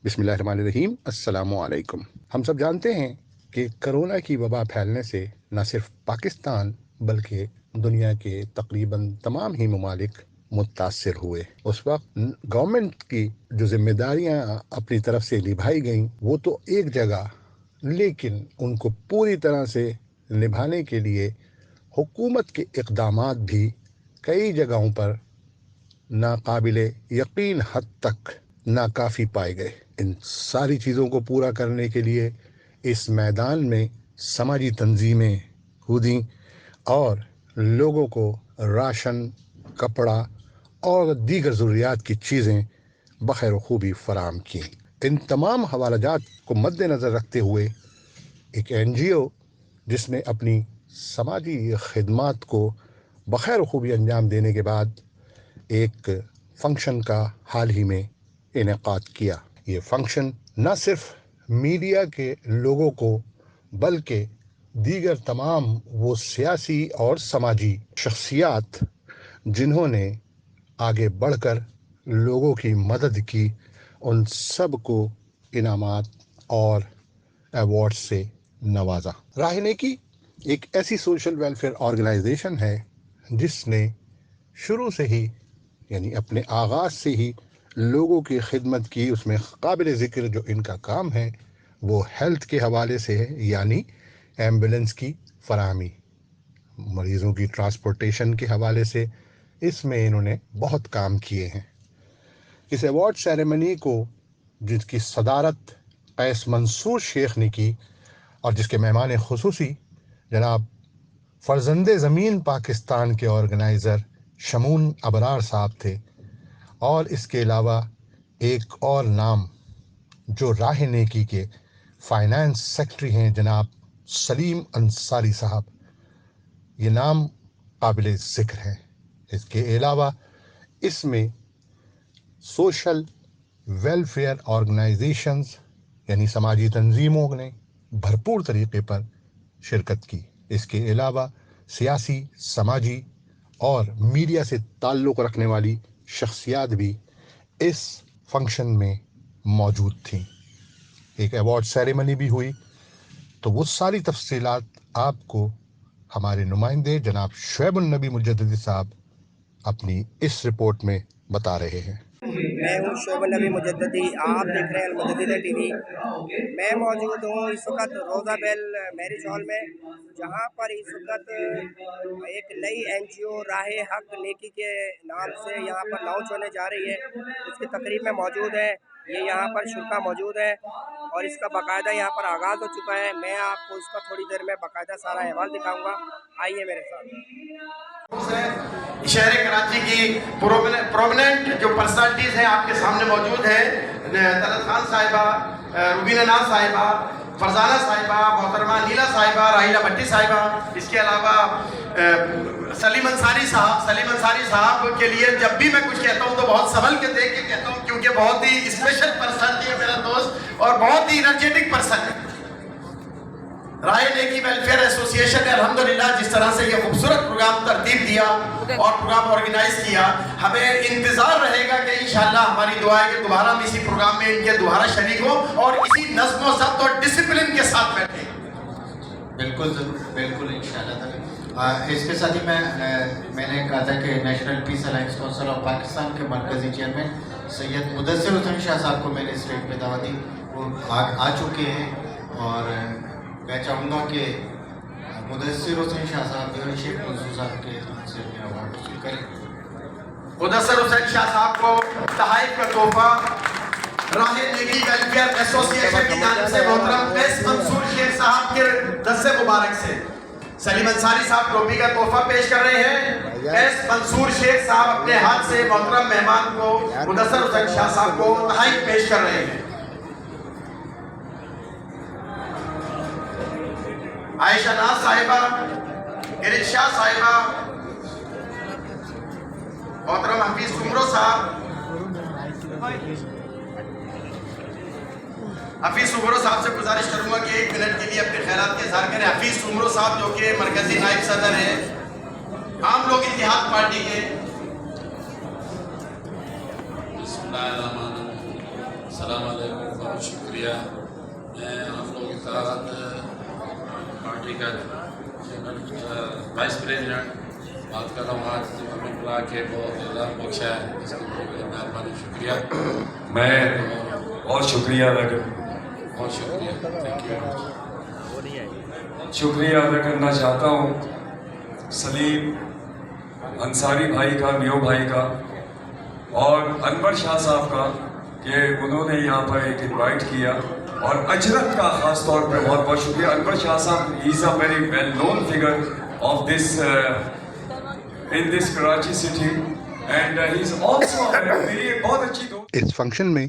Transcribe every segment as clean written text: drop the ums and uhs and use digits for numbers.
بسم اللہ الرحمن الرحیم۔ السلام علیکم۔ ہم سب جانتے ہیں کہ کرونا کی وبا پھیلنے سے نہ صرف پاکستان بلکہ دنیا کے تقریباً تمام ہی ممالک متاثر ہوئے۔ اس وقت گورنمنٹ کی جو ذمہ داریاں اپنی طرف سے نبھائی گئیں وہ تو ایک جگہ، لیکن ان کو پوری طرح سے نبھانے کے لیے حکومت کے اقدامات بھی کئی جگہوں پر ناقابل یقین حد تک ناکافی پائے گئے۔ ان ساری چیزوں کو پورا کرنے کے لیے اس میدان میں سماجی تنظیمیں کودیں اور لوگوں کو راشن، کپڑا اور دیگر ضروریات کی چیزیں بخیر و خوبی فراہم کیں۔ ان تمام حوالہ جات کو مد نظر رکھتے ہوئے ایک NGO جس نے اپنی سماجی خدمات کو بخیر و خوبی انجام دینے کے بعد ایک فنکشن کا حال ہی میں انعقاد کیا۔ یہ فنکشن نہ صرف میڈیا کے لوگوں کو بلکہ دیگر تمام وہ سیاسی اور سماجی شخصیات جنہوں نے آگے بڑھ کر لوگوں کی مدد کی، ان سب کو انعامات اور ایوارڈ سے نوازا۔ راہ نیکی ایک ایسی سوشل ویلفیئر آرگنائزیشن ہے جس نے شروع سے ہی یعنی اپنے آغاز سے ہی لوگوں کی خدمت کی۔ اس میں قابل ذکر جو ان کا کام ہے وہ ہیلتھ کے حوالے سے ہے، یعنی ایمبولینس کی فراہمی، مریضوں کی ٹرانسپورٹیشن کے حوالے سے اس میں انہوں نے بہت کام کیے ہیں۔ اس ایوارڈ سیریمنی کو جس کی صدارت قیس منصور شیخ نے کی اور جس کے مہمان خصوصی جناب فرزند زمین پاکستان کے آرگنائزر شمون ابرار صاحب تھے، اور اس کے علاوہ ایک اور نام جو راہ نیکی کے فائنانس سیکرٹری ہیں جناب سلیم انصاری صاحب، یہ نام قابل ذکر ہیں۔ اس کے علاوہ اس میں سوشل ویلفیئر آرگنائزیشنز یعنی سماجی تنظیموں نے بھرپور طریقے پر شرکت کی۔ اس کے علاوہ سیاسی، سماجی اور میڈیا سے تعلق رکھنے والی شخصیات بھی اس فنکشن میں موجود تھیں۔ ایک ایوارڈ سیریمنی بھی ہوئی، تو وہ ساری تفصیلات آپ کو ہمارے نمائندے جناب شعیب النبی مجددی صاحب اپنی اس رپورٹ میں بتا رہے ہیں۔ میں ہوں شعیب النبی مجددی، آپ دیکھ رہے ہیں المجددہ ٹی وی۔ میں موجود ہوں اس وقت روزہ بیل میرج ہال میں، جہاں پر اس وقت ایک نئی NGO راہ حق نیکی کے نام سے یہاں پر لانچ ہونے جا رہی ہے۔ اس کی تقریب میں موجود ہے، یہ یہاں پر شرکا موجود ہے اور اس کا باقاعدہ یہاں پر آغاز ہو چکا ہے۔ میں آپ کو اس کا تھوڑی دیر میں باقاعدہ سارا احوال دکھاؤں گا، آئیے میرے ساتھ۔ شہر کراچی کی پرومیننٹ جو پرسنالٹیز ہیں آپ کے سامنے موجود ہیں، طلعت خان صاحبہ، روبینہ ناز صاحبہ، فرزانہ صاحبہ، محترمہ نیلا صاحبہ، راہیلہ بھٹی صاحبہ، اس کے علاوہ سلیم انصاری صاحب کے لیے جب بھی میں کچھ کہتا ہوں تو بہت سنبھل کے دیکھ کے کہتا ہوں، کیونکہ بہت ہی اسپیشل پرسنالٹی ہے میرا دوست اور بہت ہی انرجیٹک پرسن ہے۔ راہ نیکی ویلفیئر ایسوسی ایشن نے الحمدللہ جس طرح سے یہ خوبصورت پروگرام ترتیب دیا اور پروگرام آرگنائز کیا، ہمیں انتظار رہے گا کہ انشاءاللہ ہماری دعا ہے کہ دوبارہ ہم اسی پروگرام میں ان کے دوبارہ شریک ہوں اور اسی نظم و ضبط اور ڈسپلن کے ساتھ بیٹھیں۔ بالکل ضرور، بالکل انشاءاللہ تعالی۔ اس کے ساتھ ہی میں نے کہا تھا کہ national peace alliance council of Pakistan کے مرکزی چیئرمین سید مدثر حسین شاہ صاحب کو میں نے اسٹیج پہ دعوت دی، وہ آ چکے ہیں اور میں چاہوں گا کہ مدثر حسین شاہ صاحب جو شیخ منصور صاحب کے ہاتھ سے اپنے ایوارڈ حاصل کریں۔ مدثر حسین شاہ صاحب کو تحائف کا تحفہ راہ نیکی ویلفیئر ایسوسی ایشن کی جانب سے محترم قیس منصور شیخ صاحب کے دست مبارک سے سلیم انصاری صاحب ٹوپی کا تحفہ پیش کر رہے ہیں۔ قیس منصور شیخ صاحب اپنے ہاتھ سے محترم مہمان کو مدثر حسین شاہ صاحب کو تحائف پیش کر رہے ہیں۔ عائشہ ناز صاحبہ، ارشاد صاحبہ، محترم حفیظ سمرو صاحب، حفیظ سمرو صاحب سے گزارش کروں گا کہ 1 منٹ کے لیے اپنے خیالات کے اظہار کریں۔ حفیظ سمرو صاحب جو کہ مرکزی نائب صدر ہیں عام لوگ اتحاد پارٹی کے۔ بسم اللہ الرحمن الرحیم۔ السلام علیکم، بہت شکریہ. میں آپ لوگوں کے ساتھ پارٹی کا وائس پریزیڈنٹ بات کر رہا ہوں. آج ہمیں بلا کے بہت زیادہ بخشا ہے، اس کے لیے مہربانی، شکریہ. میں بہت شکریہ ادا بہت شکریہ، تھینک یو. شکریہ ادا کرنا چاہتا ہوں سلیم انصاری بھائی کا، میو بھائی کا، اور انور شاہ صاحب کا کہ انہوں نے یہاں پر ایک انوائٹ کیا، اور اجرت کا خاص طور پہ بہت بہت شکریہ. انور شاہ صاحب is a very well known figure of this in this Karachi city, and he is also میری ایک بہت اچھی دوست. اس فنکشن میں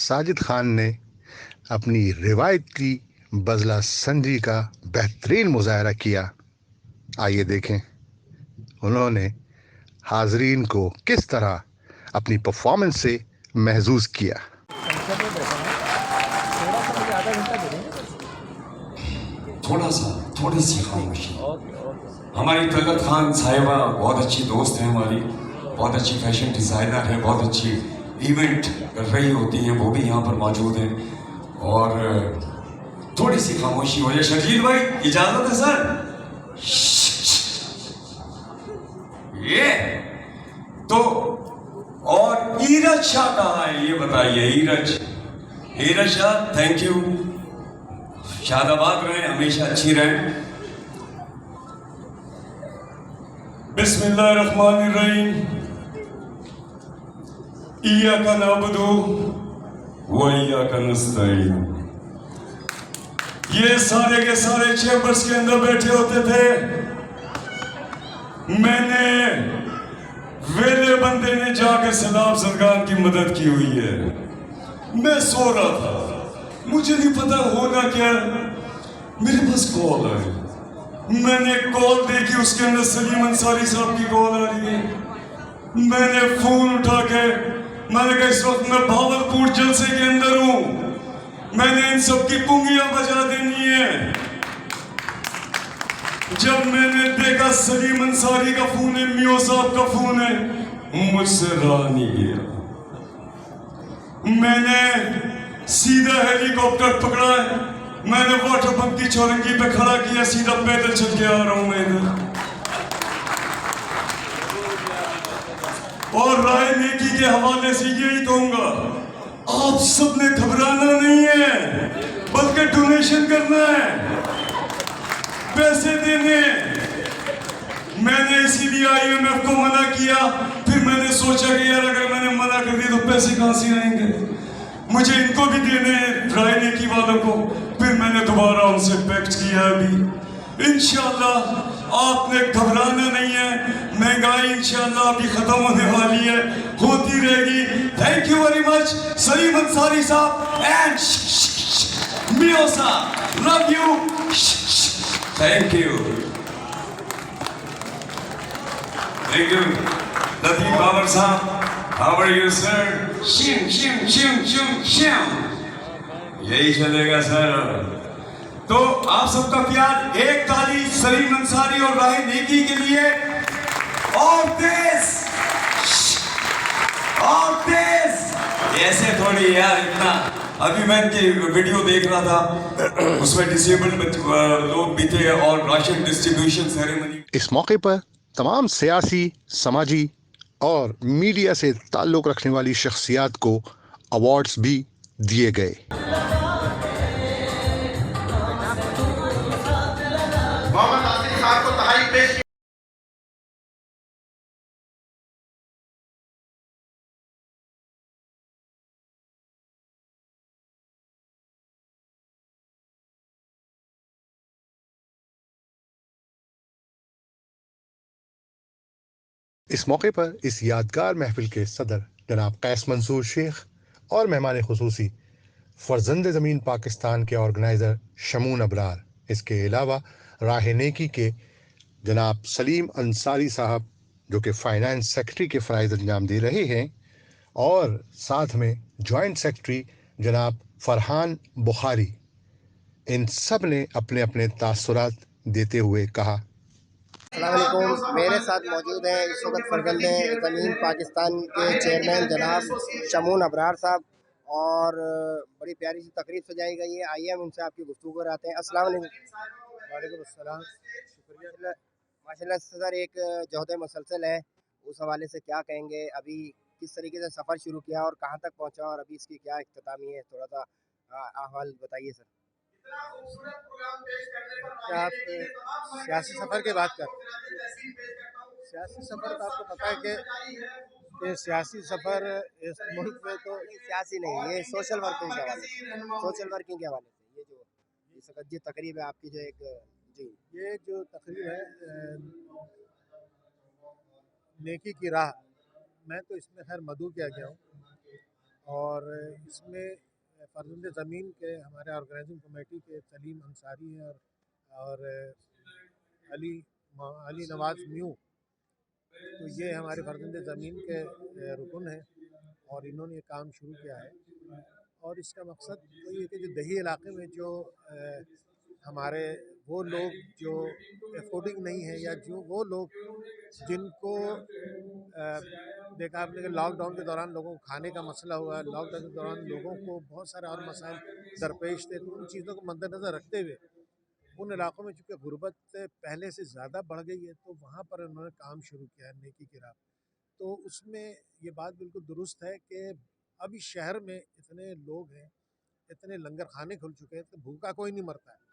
ساجد خان نے اپنی روایتی بزلہ سنجی کا بہترین مظاہرہ کیا. آئیے دیکھیں انہوں نے حاضرین کو کس طرح اپنی پرفارمنس سے محظوظ کیا. تھوڑی سی خاموشی. ہماری طلعت خان صاحبہ بہت اچھی دوست ہیں ہماری، بہت اچھی فیشن ڈیزائنر ہے، بہت اچھی ایونٹ کر رہی ہوتی ہیں، وہ بھی یہاں پر موجود ہیں. اور تھوڑی سی خاموشی ہو جائے. شرجیل بھائی اجازت ہے سر؟ یہ تو اور ایرج شاہ کہاں ہے یہ بتائیے. ایرج شاہ تھینک یو. شاد آباد رہیں، ہمیشہ اچھی رہیں. بسم اللہ الرحمن الرحیم. ایاک نعبد و ایاک نستعین. یہ سارے کے سارے چیمبرز کے اندر بیٹھے ہوتے تھے. میں نے ویلے بندے نے جا کے سیلاب زدگان کی مدد کی ہوئی ہے. میں سو رہا تھا، مجھے نہیں پتا ہونا کیا. میرے پاس کال آئی، میں نے کال دیکھی، اس کے اندر سلیم انصاری صاحب کی کال آ رہی ہے. میں نے فون اٹھا کے میں نے کہا اس وقت میں بھاولپور جلسے کے اندر ہوں، میں نے ان سب کی کنگیاں بجا دینی ہے. جب میں نے دیکھا سلیم انصاری کا فون ہے، میو صاحب کا فون ہے، مجھ سے رہا نہیں گیا. میں نے سیدھا ہیلی کاپٹر پکڑا ہے، میں نے واٹر پمپ کی چورنگی پہ کھڑا کیا، سیدھا پیدل چل کے آ رہا ہوں میں ادھر. اور رائے نیکی کے حوالے سے یہی کہوں گا، آپ سب نے گھبرانا نہیں ہے، بلکہ ڈونیشن کرنا ہے، پیسے دینے. میں نے اسی لیے آئی ایم ایف کو منع کیا، پھر میں نے سوچا کہ یار اگر میں نے منع کر دی تو پیسے کہاں سے آئیں گے، مجھے ان کو بھی دینے ہیں، رائے نیکی والوں کو. پھر میں نے دوبارہ ان سے پیکٹ کیا. ابھی انشاءاللہ آپ نے گھبرانا نہیں ہے. مہنگائی انشاءاللہ ابھی ختم ہونے والی ہے، ہوتی رہے گی. Thank you very much Saleem Ansari صاحب اینڈ میو صاحب، love you. Thank you. Thank you. Latif Babar صاحب، ہاؤ آر یو سر؟ شم شم شم شم شم. یہی چلے گا سر. تو آپ سب کا پیار، ایک تالی سلیم انصاری اور راہ نیکی کے لیے. اور تیز اور تیز. ایسے تھوڑی یار اتنا. ابھی میں ان کی ویڈیو دیکھ رہا تھا، اس میں ڈسیبلڈ لوگ بھی تھے اور راشن ڈسٹریبیوشن سیریمنی. اس موقع پر تمام سیاسی، سماجی اور میڈیا سے تعلق رکھنے والی شخصیات کو ایوارڈز بھی دیے گئے. محمد آصف صاحب کو تحائف پیش کی. اس موقع پر اس یادگار محفل کے صدر جناب قیس منصور شیخ اور مہمان خصوصی فرزند زمین پاکستان کے آرگنائزر شمون ابرار، اس کے علاوہ راہ نیکی کے جناب سلیم انصاری صاحب جو کہ فائنانس سیکرٹری کے فرائض انجام دے رہے ہیں، اور ساتھ میں جوائنٹ سیکرٹری جناب فرحان بخاری، ان سب نے اپنے اپنے تاثرات دیتے ہوئے کہا. السلام علیکم. میرے ساتھ موجود ہیں اس وقت فرزند زمین پاکستان کے چیئرمین جناب شمون ابرار صاحب. اور بڑی پیاری سی تقریب سجائی گئی ہے. آئیے ہم ان سے آپ کی گفتگو کراتے ہیں. السلام علیکم. وعلیکم السلام. شکریہ. ماشاء اللہ سر ایک جہد مسلسل ہے, اس حوالے سے کیا کہیں گے؟ ابھی کس طریقے سے سفر شروع کیا اور کہاں تک پہنچا اور ابھی اس کی کیا اختتامی ہے؟ تھوڑا سا احوال بتائیے سر. کیا آپ سیاسی سفر کی بات کر رہے ہیں؟ سیاسی سفر تو آپ کو پتہ ہے کہ سیاسی سفر اس ملک میں تو سیاسی نہیں, یہ سوشل ورکنگ کے حوالے سے, سوشل ورکنگ کے حوالے سے یہ جو اس وقت یہ تقریب ہے آپ کی جو ایک جی یہ جو تقریب ہے نیکی کی راہ, میں تو اس میں خیر مدعو کیا گیا ہوں اور اس میں فرزند زمین کے ہمارے آرگنائزنگ کمیٹی کے سلیم انصاری ہیں اور علی نواز میو, تو یہ ہمارے فرزند زمین کے رکن ہیں اور انہوں نے یہ کام شروع کیا ہے. اور اس کا مقصد تو یہ کہ جو دیہی علاقے میں جو ہمارے وہ لوگ جو افورڈنگ نہیں ہے یا جو وہ لوگ جن کو دیکھا آپ نے کہ لاک ڈاؤن کے دوران لوگوں کو کھانے کا مسئلہ ہوا, لاک ڈاؤن کے دوران لوگوں کو بہت سارے اور مسائل درپیش تھے, تو ان چیزوں کو مد نظر رکھتے ہوئے ان علاقوں میں چونکہ غربت پہلے سے زیادہ بڑھ گئی ہے تو وہاں پر انہوں نے کام شروع کیا ہے نیکی کی راہ. تو اس میں یہ بات بالکل درست ہے کہ ابھی شہر میں اتنے لوگ ہیں, اتنے لنگر خانے کھل چکے ہیں تو بھوکا کوئی نہیں مرتا ہے,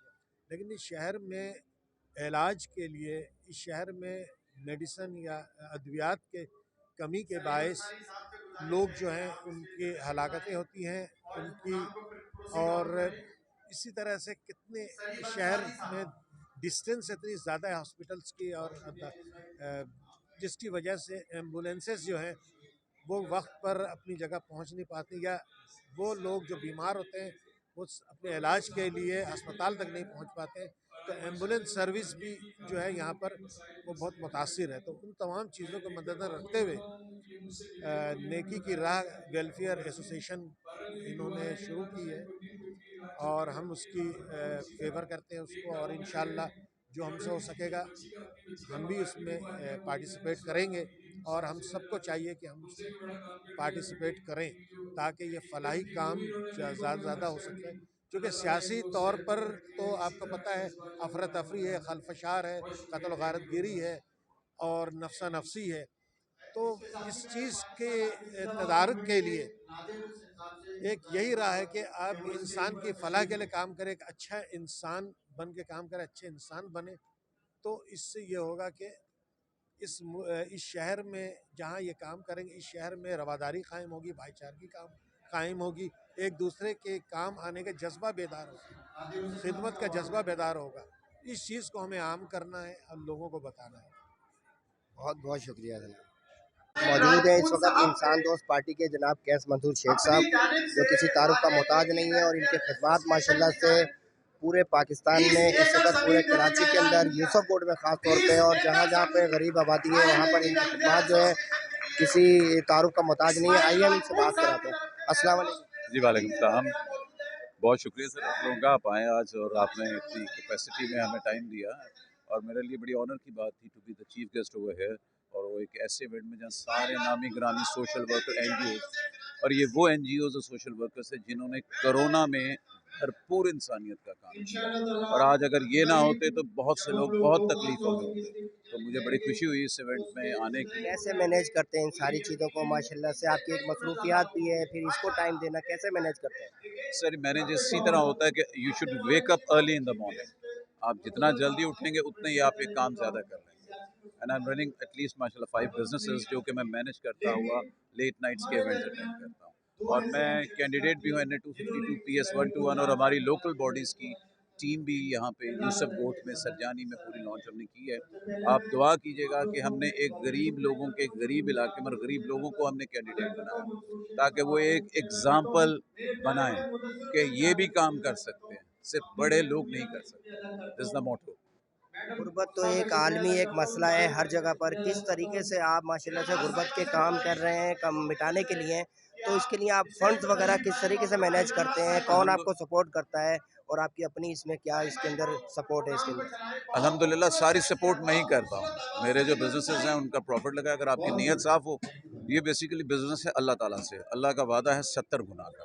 لیکن اس شہر میں علاج کے لیے, اس شہر میں میڈیسن یا ادویات کے کمی کے باعث لوگ جو ہیں ان کی ہلاکتیں ہوتی ہیں ان کی, اور اسی طرح سے کتنے شہر میں ڈسٹینس اتنی زیادہ ہے ہاسپٹلس کی, اور جس کی وجہ سے ایمبولینسز جو ہیں وہ وقت پر اپنی جگہ پہنچ نہیں پاتی, یا وہ لوگ جو بیمار ہوتے ہیں وہ اپنے علاج کے لیے ہسپتال تک نہیں پہنچ پاتے, تو ایمبولینس سروس بھی جو ہے یہاں پر وہ بہت متاثر ہے. تو ان تمام چیزوں کو مد نظر رکھتے ہوئے نیکی کی راہ ویلفیئر ایسوسیشن انہوں نے شروع کی ہے اور ہم اس کی فیور کرتے ہیں اس کو, اور انشاءاللہ جو ہم سے ہو سکے گا ہم بھی اس میں پارٹیسپیٹ کریں گے, اور ہم سب کو چاہیے کہ ہم پارٹیسپیٹ کریں تاکہ یہ فلاحی کام زیادہ زیادہ ہو سکے. کیونکہ سیاسی طور پر تو آپ کو پتہ ہے افراتفری ہے, خلفشار ہے, قتل و غارت گیری ہے اور نفسا نفسی ہے. تو اس چیز کے تدارک کے لیے ایک یہی راہ ہے کہ آپ انسان کی فلاح کے لیے کام کریں, ایک اچھا انسان بن کے کام کریں, اچھے انسان بنے, تو اس سے یہ ہوگا کہ اس شہر میں جہاں یہ کام کریں گے اس شہر میں رواداری قائم ہوگی, بھائی چارگی قائم ہوگی, ایک دوسرے کے کام آنے کا جذبہ بیدار ہوگا, خدمت کا جذبہ بیدار ہوگا. اس چیز کو ہمیں عام کرنا ہے اور لوگوں کو بتانا ہے. بہت بہت شکریہ جناب. موجود ہیں اس وقت انسان دوست پارٹی کے جناب قیس منظور شیخ صاحب, جو کسی تعارف کا محتاج نہیں ہے, اور ان کے خدمات ماشاءاللہ سے پورے پاکستان میں اس وقت پورے کراچی کے اندر یوسف کوٹ میں خاص طور پہ اور جہاں جہاں پہ غریب آبادی ہے وہاں پر ان کی خدمات جو ہے کسی تعارف کا محتاج نہیں ہے. آئیے ہم ان سے بات کراتے ہیں. السلام علیکم. جی وعلیکم السلام. بہت شکریہ سر آپ لوگوں کا, آپ آئے آج اور آپ نے اتنی کیپیسٹی میں ہمیں ٹائم دیا, اور میرے لیے بڑی آنر کی بات تھی to be the chief guest over here, اور وہ ایک ایسے ایونٹ میں جہاں سارے نامی گرامی social worker N G Os, اور یہ وہ این جی اوز اور سوشل ورکرس ہیں جنہوں نے کرونا میں بھرپور انسانیت کا کام کیا, اور آج اگر یہ نہ ہوتے تو بہت سے لوگ بہت تکلیفوں میں ہوتے. تو مجھے بڑی خوشی ہوئی اس ایونٹ میں آنے کی. کیسے مینیج کرتے ہیں ان ساری چیزوں کو؟ ماشاءاللہ سے آپ کی ایک مصروفیات بھی ہے, پھر اس کو ٹائم دینا, کیسے مینیج کرتے ہیں؟ سر مینیج اسی طرح ہوتا ہے کہ you should wake up early in the morning. آپ جتنا جلدی اٹھیں گے اتنے ہی آپ ایک کام زیادہ کر لیں گے. And I am running at least ماشاء اللہ 5 بزنسز جو کہ میں مینیج کرتا ہوا لیٹ نائٹس کے ایونٹس اٹینڈ کرتا ہوں, اور میں کینڈیڈیٹ بھی ہوں NA252 PS121, اور ہماری لوکل باڈیز کی ٹیم بھی یہاں پہ یوسف گوٹ میں سرجانی میں پوری لانچ ہم نے کی ہے. آپ دعا کیجیے گا کہ ہم نے ایک غریب لوگوں کے غریب علاقے میں غریب لوگوں کو ہم نے کینڈیڈیٹ بنایا تاکہ وہ ایک ایگزامپل بنائیں کہ یہ بھی کام کر سکتے ہیں, صرف بڑے لوگ نہیں کر سکتے. دس از دا موٹو. غربت تو ایک عالمی ایک مسئلہ ہے ہر جگہ پر. کس طریقے سے آپ ماشاءاللہ سے غربت کے کام کر رہے ہیں کم مٹانے کے لیے, تو اس کے لیے آپ فنڈز وغیرہ کس طریقے سے مینیج کرتے ہیں, کون آپ کو سپورٹ کرتا ہے, اور آپ کی اپنی اس میں کیا اس کے اندر سپورٹ ہے اس کے اندر؟ الحمدللہ ساری سپورٹ میں ہی کرتا ہوں. میرے جو بزنسز ہیں ان کا پروفٹ لگا, اگر آپ کی نیت صاف ہو, یہ بیسیکلی بزنس ہے اللہ تعالیٰ سے. اللہ کا وعدہ ہے 70 گنا کا,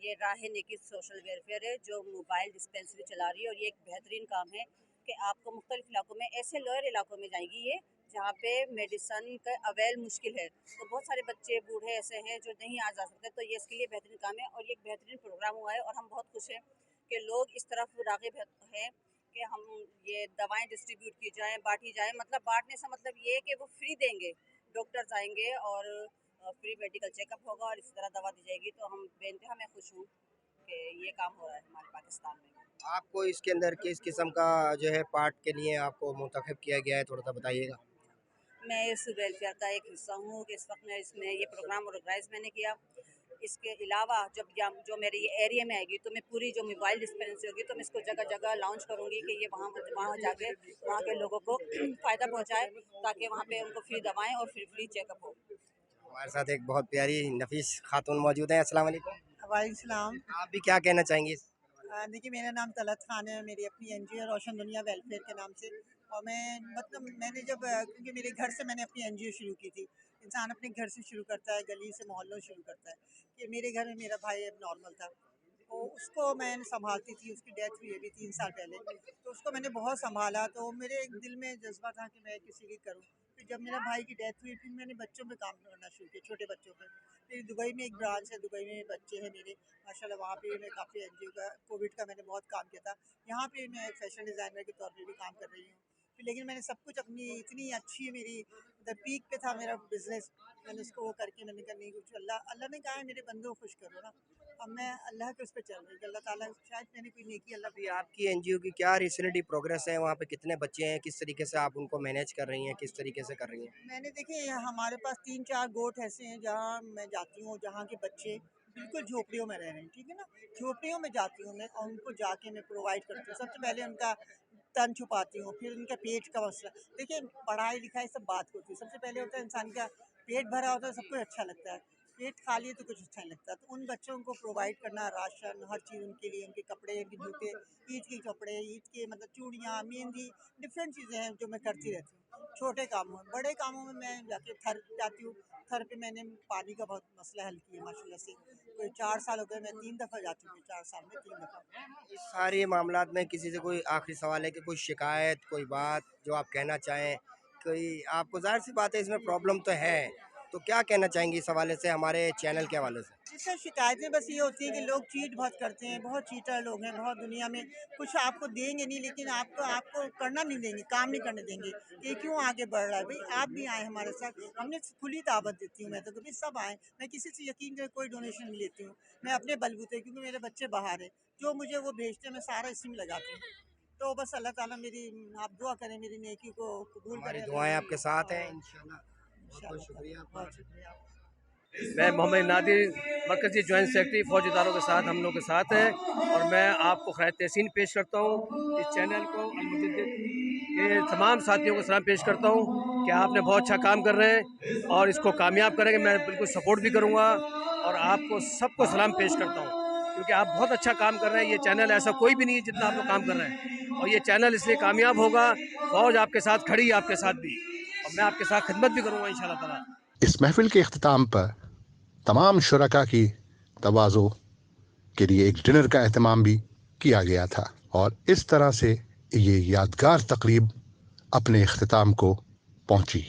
یہ راہ نیکی سوشل ویلفیئر ہے جو موبائل ڈسپینسری چلا رہی ہے، اور یہ ایک بہترین کام ہے کہ آپ کو مختلف علاقوں میں، ایسے لوئر علاقوں میں جائیں گی یہ جہاں پہ میڈیسن کا اویل مشکل ہے، تو بہت سارے بچے بوڑھے ایسے ہیں جو نہیں آ جا سکتے، تو یہ اس کے لیے بہترین کام ہے اور یہ ایک بہترین پروگرام ہوا ہے، اور ہم بہت خوش ہیں کہ لوگ اس طرف راغب ہیں کہ ہم یہ دوائیں ڈسٹریبیوٹ کی جائیں، بانٹی جائیں. مطلب بانٹنے سے مطلب یہ ہے کہ وہ فری دیں گے، ڈاکٹرز آئیں گے اور فری میڈیکل چیک اپ ہوگا اور اسی طرح دوا دی جائے گی. تو ہم بے انتہا میں خوش ہوں کہ یہ کام ہو رہا ہے ہمارے پاکستان میں. آپ کو اس کے اندر کس قسم کا جو ہے پارٹ کے لیے آپ کو منتخب کیا گیا ہے، تھوڑا سا بتائیے گا. میں اس ویلفیئر کا ایک حصہ ہوں کہ اس وقت میں اس میں یہ پروگرام آرگنائز میں نے کیا. اس کے علاوہ جب جو میرے یہ ایریا میں آئے گی تو میں پوری جو موبائل ڈسپینسری ہوگی تو میں اس کو جگہ جگہ لانچ کروں گی کہ یہ وہاں جا کے وہاں کے لوگوں کو فائدہ پہنچائے تاکہ وہاں پہ ان کو فری دوائیں اور فری چیک اپ ہو. ہمارے ساتھ ایک بہت پیاری نفیس خاتون موجود ہیں. السلام علیکم. وعلیکم السلام. آپ بھی کیا کہنا چاہیں گے؟ دیکھیے میرا نام طلعت خان ہے، میری اپنی این جی او روشن دنیا ویلفیئر کے نام سے، اور میں نے جب کیونکہ میرے گھر سے میں نے اپنی این جی او شروع کی تھی. انسان اپنے گھر سے شروع کرتا ہے، گلی سے محلوں شروع کرتا ہے. کہ میرے گھر میں میرا بھائی اب نارمل تھا، تو اس کو میں نے سنبھالتی تھی، اس کی ڈیتھ ہوئی ابھی 3 سال پہلے، تو اس کو میں نے بہت سنبھالا. تو میرے دل میں جذبہ تھا کہ میں کسی کی کروں. پھر جب میرا بھائی کی ڈیتھ ہوئی پھر میں نے بچوں پہ کام کرنا شروع کیا، چھوٹے بچوں پہ. پھر دبئی میں ایک برانچ ہے، دبئی میں بچے ہیں میرے ماشاء اللہ، وہاں پہ میں کافی این جی او کا کووڈ کا میں نے بہت کام کیا تھا. یہاں پہ میں ایک فیشن ڈیزائنر کے طور پہ بھی کام کر رہی ہوں. لیکن میں نے سب کچھ اپنی اتنی اچھی میری پیک پہ تھا میرا بزنس، میں نے اس کو وہ کر کے میں نے کہا نہیں کچھ اللہ نے کہا ہے میرے بندوں کو خوش کرو نا. اب میں اللہ کے اس پہ چل رہی ہوں کہ اللہ تعالیٰ شاید میں نے کوئی نیکی اللہ ابھی آپ کی این جی او کی کیا ریسنٹلی پروگریس ہے؟ وہاں پہ کتنے بچے ہیں؟ کس طریقے سے آپ ان کو مینیج کر رہی ہیں؟ کس طریقے سے کر رہی ہیں؟ میں نے دیکھیں ہمارے پاس 3-4 گوٹ ایسے ہیں جہاں میں جاتی ہوں، جہاں کے بچے بالکل جھوپڑیوں میں رہ رہے ہیں، ٹھیک ہے نا. جھوپڑیوں میں جاتی ہوں میں اور ان کو جا کے میں پرووائڈ کرتی ہوں. سب سے پہلے ان کا تن چھپاتی ہوں، پھر ان کا پیٹ کا مسئلہ. دیکھیں پڑھائی لکھائی سب بات ہوتی ہے، سب سے پہلے ہوتا ہے انسان کا پیٹ بھرا ہوتا ہے، سب کچھ اچھا لگتا ہے. پیٹ خالی ہے تو کچھ اچھا نہیں لگتا. تو ان بچوں کو پرووائڈ کرنا راشن، ہر چیز ان کے لیے، ان کے کپڑے، ان کے جوتے، عید کے کپڑے، عید کے مطلب چوڑیاں، مہندی، ڈفرینٹ چیزیں ہیں جو میں کرتی رہتی ہوں. چھوٹے کاموں میں، بڑے کاموں میں جا کے تھر جاتی ہوں. تھر پہ میں نے پانی کا بہت مسئلہ حل کیا ماشاء اللہ سے. کوئی 4 سال ہو گئے میں 3 دفعہ جا چکی ہوں، 4 سال میں 3 دفعہ. اس سارے معاملات میں کسی سے کوئی آخری سوال ہے کہ کوئی شکایت، کوئی بات جو آپ کہنا چاہیں؟ کوئی آپ کو ظاہر سی بات ہے اس میں پرابلم تو ہے، تو کیا کہنا چاہیں گے اس حوالے سے ہمارے چینل کے حوالے سے؟ اس سے شکایتیں بس یہ ہوتی ہیں کہ لوگ چیٹ بہت کرتے ہیں، بہت چیٹر لوگ ہیں بہت دنیا میں. کچھ آپ کو دیں گے نہیں لیکن آپ کو کرنا نہیں دیں گے، کام نہیں کرنے دیں گے. یہ کیوں آگے بڑھ رہا ہے بھائی؟ آپ بھی آئیں ہمارے ساتھ، ہم نے کھلی دعوت دیتی ہوں میں تو کبھی سب آئیں. میں کسی سے یقین کرے کوئی ڈونیشن نہیں لیتی ہوں، میں اپنے بلبوتے کیونکہ میرے بچے باہر ہیں، جو مجھے وہ بھیجتے ہیں میں سارا اسی میں لگاتی ہوں. تو بس اللہ تعالیٰ میری آپ دعا کریں میری نیکی کو قبول کریں. ہماری دعائیں آپ کے ساتھ ہیں انشاءاللہ. بہت شکریہ. بہت شکریہ. میں محمد نادر مرکزی جوائنٹ سیکرٹری فوج اداروں کے ساتھ ہم لوگ کے ساتھ ہیں، اور میں آپ کو خیر تحسین پیش کرتا ہوں. اس چینل کو المجدد کے تمام ساتھیوں کو سلام پیش کرتا ہوں کہ آپ نے بہت اچھا کام کر رہے ہیں اور اس کو کامیاب کریں گے. میں بالکل سپورٹ بھی کروں گا اور آپ کو سب کو سلام پیش کرتا ہوں کیونکہ آپ بہت اچھا کام کر رہے ہیں. یہ چینل ایسا کوئی بھی نہیں ہے جتنا آپ لوگ کام کر رہے ہیں، اور یہ چینل اس لیے کامیاب ہوگا. فوج آپ کے ساتھ کھڑی ہے، آپ کے ساتھ بھی، اور میں آپ کے ساتھ خدمت بھی کروں گا انشاءاللہ تعالیٰ. اس محفل کے اختتام پر تمام شرکاء کی تواضع کے لیے ایک ڈنر کا اہتمام بھی کیا گیا تھا، اور اس طرح سے یہ یادگار تقریب اپنے اختتام کو پہنچی.